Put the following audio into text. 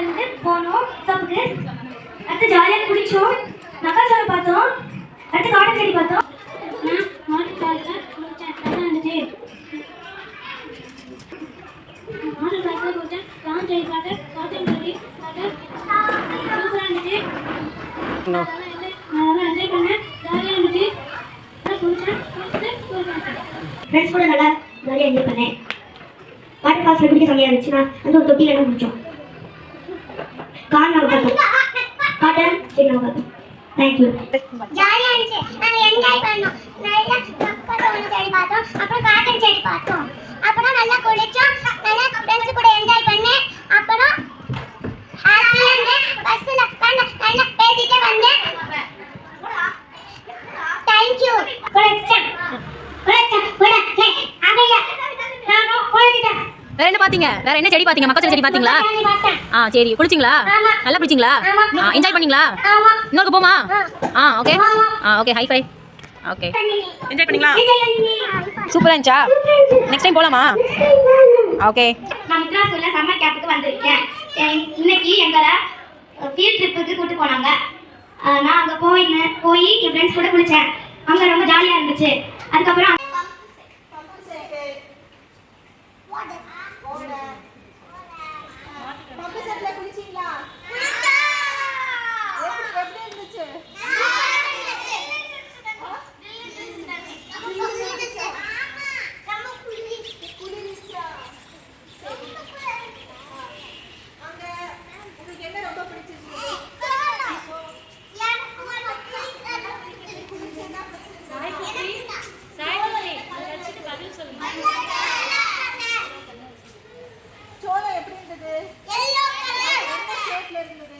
வந்து போனோம் தப்புக்கு. அடுத்து ஜாலியாக குடிச்சோம், நக்காச்சாரம் பார்த்தோம், அடுத்து காட்டன் செடி பார்த்தோம். நான் மாடல் கிளாஸில் குடித்தேன், நல்லா இருந்துச்சு. மாடல் கிளாஸில் குடித்தேன், காட்டன் செடி பார்த்தேன், காட்டன் செடி பார்த்தேன், சூப்பராக இருந்துச்சு. நான் என்ஜாய் பண்ணேன், ஜாலியாக இருந்துச்சு. குடித்தேன், ஃப்ரெண்ட்ஸ் கூட நல்லா ஜாலியாக என்ஜாய் பண்ணேன். வாட்டர் ஃபால்ஸில் குடிக்க செம்மையாக இருந்துச்சுன்னா அந்த ஒரு தொட்டியில் என்ன குடித்தோம். கார் நம்ம பார்த்தோம், காட்டன் சரி நம்ம பார்த்தோம். தேங்க்யூ. ஜாலியாக இருந்துச்சு, நாங்கள் என்ஜாய் பண்ணோம். நல்லா மக்கள் ஒன்று செடி பார்த்தோம், அப்புறம் காட்டன் செடி பார்த்தோம், அப்புறம் நல்லா குளிச்சோம், நல்லா ஃப்ரெண்ட்ஸ் கூட என்ஜாய் பண்ணேன். அப்புறம் ஹாப்பியாக இருந்தேன், பஸ்ஸில் நல்லா பேசிட்டே வந்தேன். தேங்க்யூ. வேற என்ன பாத்தீங்க? வேற என்ன செடி பாத்தீங்க? மக்கள் செடி பாத்தீங்களா? சரி. குளிச்சிங்களா? நல்லா குளிச்சிங்களா? என்ஜாய் பண்ணீங்களா? இன்னொரு போமா? Okay. Okay, high five. Okay. Enjoy பண்ணீங்களா? சூப்பரா இருந்துச்சா? நெக்ஸ்ட் டைம் போலாமா? ஓகே. நான் மித்ரா ஸ்கூல்ல சம்மர் கேம்புக்கு வந்திருக்கேன். இன்னைக்கு எங்களை ஃபீல்ட் ட்ரிப்புக்கு கூட்டு போனாங்க. நான் அங்கே போய் என் ஃப்ரெண்ட்ஸ் கூட குளித்தேன். அங்கே ரொம்ப ஜாலியாக இருந்துச்சு. அதுக்கப்புறம் சோளம் எப்படி இருந்தது? Yellow colour. என்ன ஷேப்ல இருந்தது?